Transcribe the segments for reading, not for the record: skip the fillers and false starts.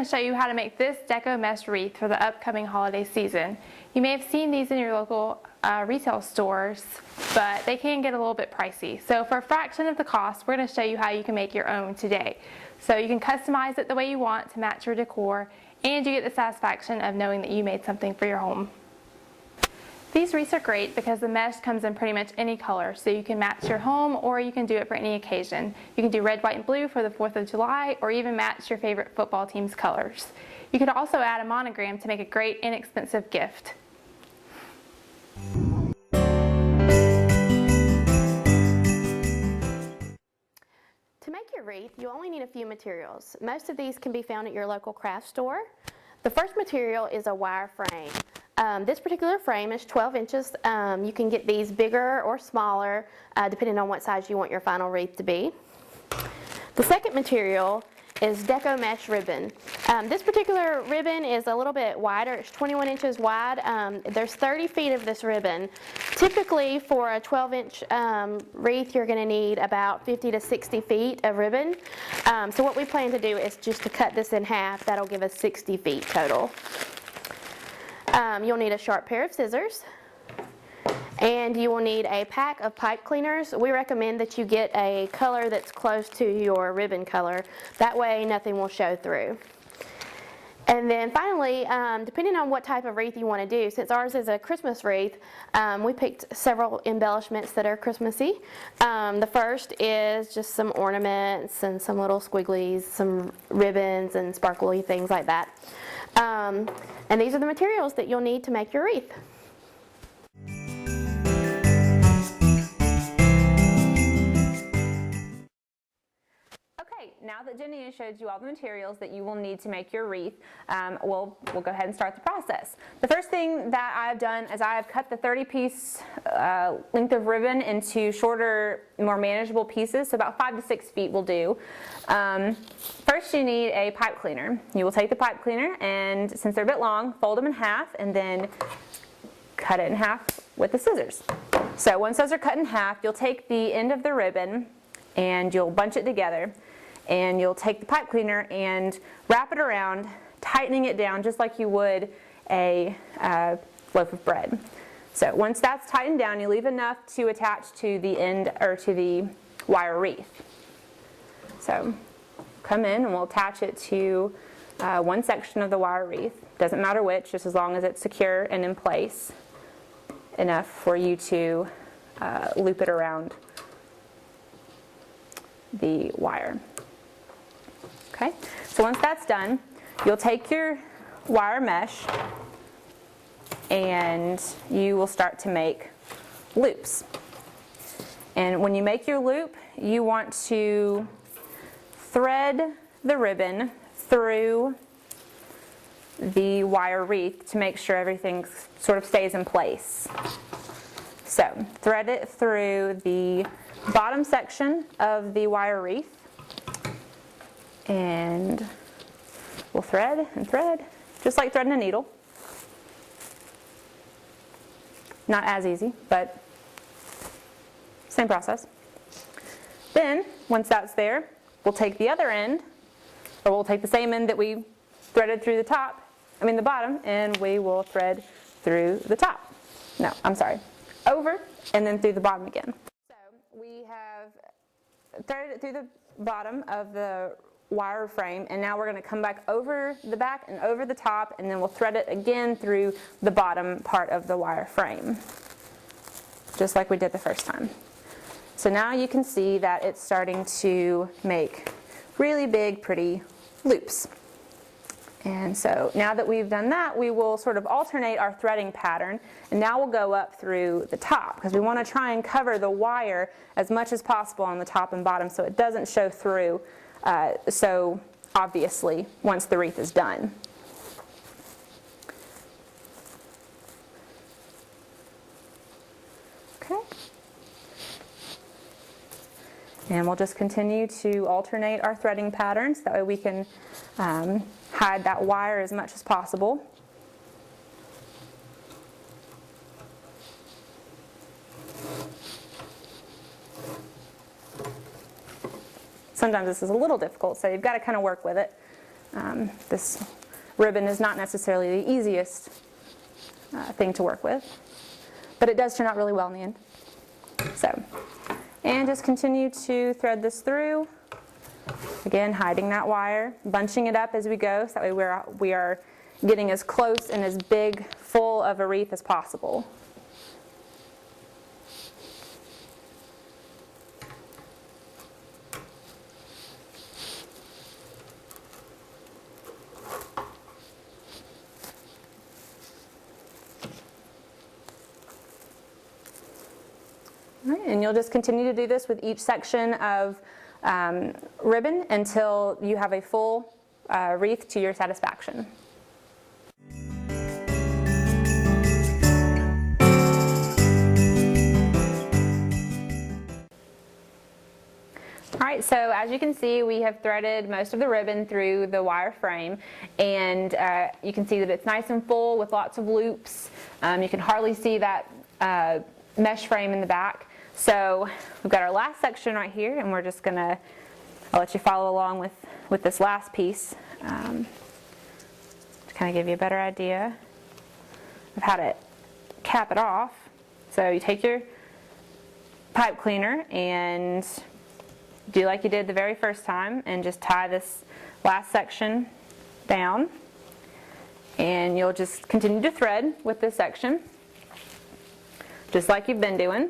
going to show you how to make this Deco mesh wreath for the upcoming holiday season. You may have seen these in your local retail stores, but they can get a little bit pricey. So for a fraction of the cost, we're going to show you how you can make your own today. So you can customize it the way you want to match your decor, and you get the satisfaction of knowing that you made something for your home. These wreaths are great because the mesh comes in pretty much any color, so you can match your home or you can do it for any occasion. You can do red, white, and blue for the 4th of July, or even match your favorite football team's colors. You could also add a monogram to make a great inexpensive gift. To make your wreath, you only need a few materials. Most of these can be found at your local craft store. The first material is a wire frame. This particular frame is 12 inches. You can get these bigger or smaller depending on what size you want your final wreath to be. The second material is Deco mesh ribbon. This particular ribbon is a little bit wider. It's 21 inches wide. There's 30 feet of this ribbon. Typically for a 12-inch wreath, you're going to need about 50 to 60 feet of ribbon. So what we plan to do is just to cut this in half. That'll give us 60 feet total. You'll need a sharp pair of scissors, and you will need a pack of pipe cleaners. We recommend that you get a color that's close to your ribbon color. That way nothing will show through. And then finally, depending on what type of wreath you want to do, since ours is a Christmas wreath, we picked several embellishments that are Christmassy. The first is just some ornaments and some little squigglies, some ribbons and sparkly things like that. And these are the materials that you'll need to make your wreath. Okay, now that Jenny has showed you all the materials that you will need to make your wreath, we'll go ahead and start the process. The first thing that I've done is I have cut the 30-piece length of ribbon into shorter, more manageable pieces, so about 5 to 6 feet will do. First you need a pipe cleaner. You will take the pipe cleaner, and since they're a bit long, fold them in half and then cut it in half with the scissors. So once those are cut in half, you'll take the end of the ribbon and you'll bunch it together, and you'll take the pipe cleaner and wrap it around, tightening it down just like you would a loaf of bread. So once that's tightened down, you leave enough to attach to the end, or to the wire wreath. So come in and we'll attach it to one section of the wire wreath. Doesn't matter which, just as long as it's secure and in place enough for you to loop it around the wire. Okay, so once that's done, you'll take your wire mesh and you will start to make loops. And when you make your loop, you want to thread the ribbon through the wire wreath to make sure everything sort of stays in place. So thread it through the bottom section of the wire wreath, and we'll thread and thread, just like threading a needle. Not as easy, but same process. Then, once that's there, we'll take the other end, or we'll take the same end that we threaded through the bottom, and we will thread through the top. No, I'm sorry, over and then through the bottom again. So we have threaded it through the bottom of the wire frame, and now we're going to come back over the back and over the top, and then we'll thread it again through the bottom part of the wire frame, just like we did the first time. So now you can see that it's starting to make really big, pretty loops. And so now that we've done that, we will sort of alternate our threading pattern, and now we'll go up through the top, because we want to try and cover the wire as much as possible on the top and bottom so it doesn't show through so obviously once the wreath is done. Okay. And we'll just continue to alternate our threading patterns, that way we can hide that wire as much as possible. Sometimes this is a little difficult, so you've got to kind of work with it. This ribbon is not necessarily the easiest thing to work with, but it does turn out really well in the end. So, and just continue to thread this through. Again, hiding that wire, bunching it up as we go, so that way we are getting as close and as big, full of a wreath as possible. All right, and you'll just continue to do this with each section of ribbon until you have a full wreath to your satisfaction. Alright, so as you can see, we have threaded most of the ribbon through the wire frame, and you can see that it's nice and full with lots of loops. You can hardly see that mesh frame in the back. So we've got our last section right here, and we're just gonna, I'll let you follow along with this last piece to kind of give you a better idea of how to cap it off. So you take your pipe cleaner and do like you did the very first time and just tie this last section down, and you'll just continue to thread with this section just like you've been doing.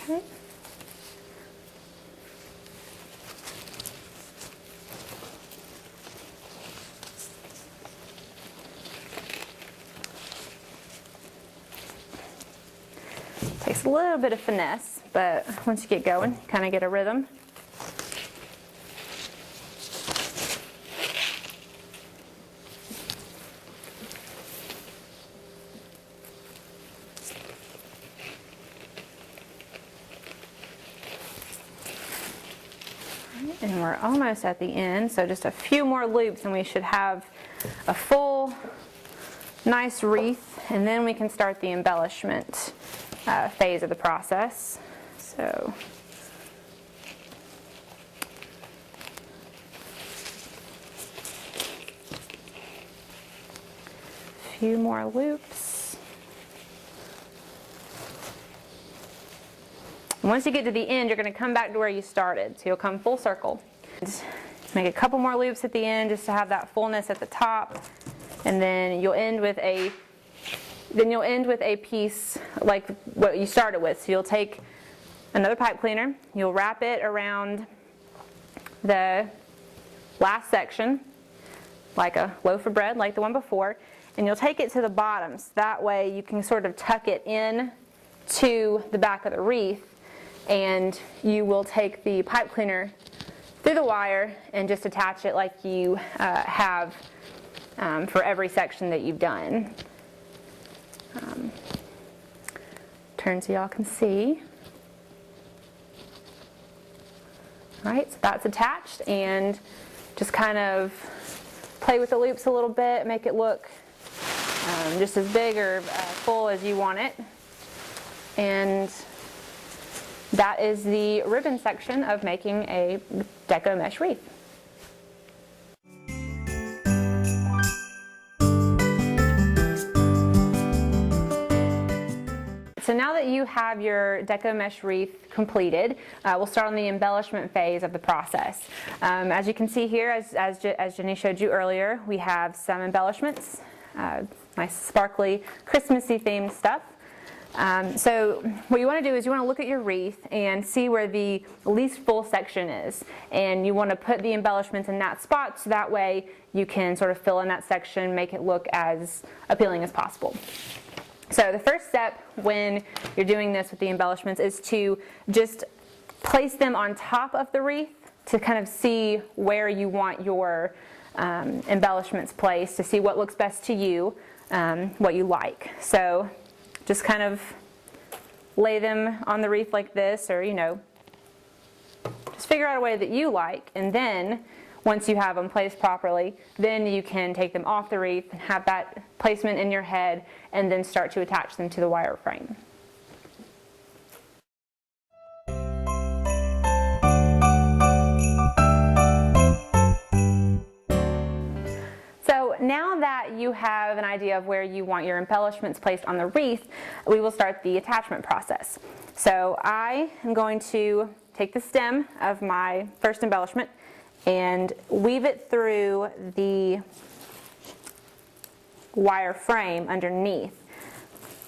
Okay. Takes a little bit of finesse, but once you get going, kind of get a rhythm. And we're almost at the end, so just a few more loops and we should have a full, nice wreath, and then we can start the embellishment phase of the process. So a few more loops. And once you get to the end, you're going to come back to where you started, so you'll come full circle. Make a couple more loops at the end just to have that fullness at the top, and then you'll end with a piece like what you started with. So you'll take another pipe cleaner, you'll wrap it around the last section like a loaf of bread, like the one before, and you'll take it to the bottom, so that way you can sort of tuck it in to the back of the wreath, and you will take the pipe cleaner through the wire and just attach it like you have for every section that you've done. Turn so y'all can see. Alright, so that's attached, and just kind of play with the loops a little bit, make it look just as big or full as you want it. And that is the ribbon section of making a Deco mesh wreath. So now that you have your Deco mesh wreath completed, we'll start on the embellishment phase of the process. As you can see here, as Jenny showed you earlier, we have some embellishments, nice sparkly Christmassy themed stuff. So what you want to do is you want to look at your wreath and see where the least full section is, and you want to put the embellishments in that spot so that way you can sort of fill in that section, make it look as appealing as possible. So the first step when you're doing this with the embellishments is to just place them on top of the wreath to kind of see where you want your embellishments placed, to see what looks best to you, what you like. So just kind of lay them on the wreath like this, or just figure out a way that you like, and then once you have them placed properly, then you can take them off the wreath and have that placement in your head and then start to attach them to the wire frame. So now that you have an idea of where you want your embellishments placed on the wreath, we will start the attachment process. So I am going to take the stem of my first embellishment and weave it through the wire frame underneath.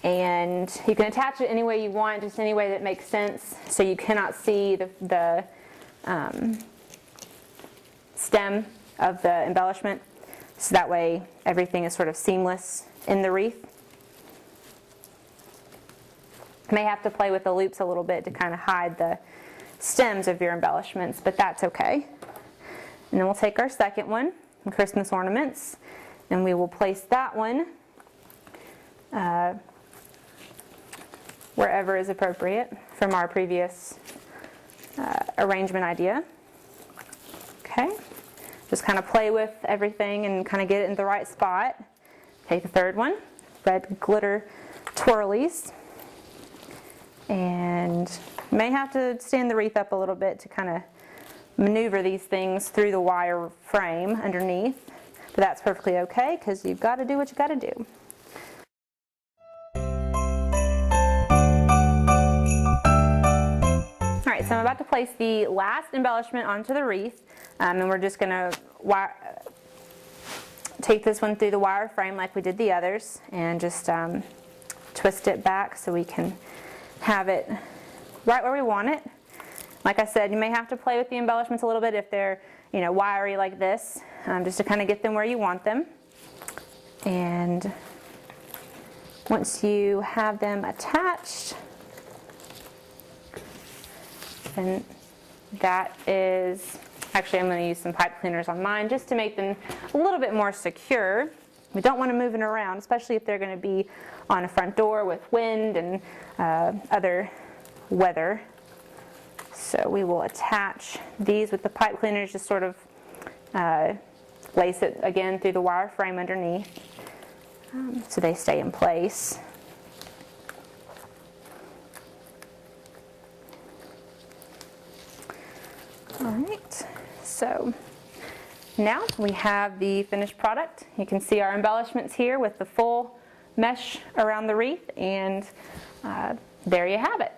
And you can attach it any way you want, just any way that makes sense, so you cannot see the stem of the embellishment. So that way everything is sort of seamless in the wreath. You may have to play with the loops a little bit to kind of hide the stems of your embellishments, but that's okay. And then we'll take our second one, Christmas ornaments, and we will place that one wherever is appropriate from our previous arrangement idea. Okay. Just kind of play with everything and kind of get it in the right spot. Take the third one, red glitter twirlies. And you may have to stand the wreath up a little bit to kind of maneuver these things through the wire frame underneath. But that's perfectly okay because you've got to do what you got to do. Alright, so I'm about to place the last embellishment onto the wreath. And we're just going to take this one through the wire frame like we did the others and just twist it back so we can have it right where we want it. Like I said, you may have to play with the embellishments a little bit if they're, you know, wiry like this, just to kind of get them where you want them. And once you have them attached, and that is, actually I'm going to use some pipe cleaners on mine just to make them a little bit more secure. We don't want to move it around, especially if they're going to be on a front door with wind and other weather. So we will attach these with the pipe cleaners, just sort of lace it again through the wire frame underneath so they stay in place. All right, so now we have the finished product. You can see our embellishments here with the full mesh around the wreath, and there you have it.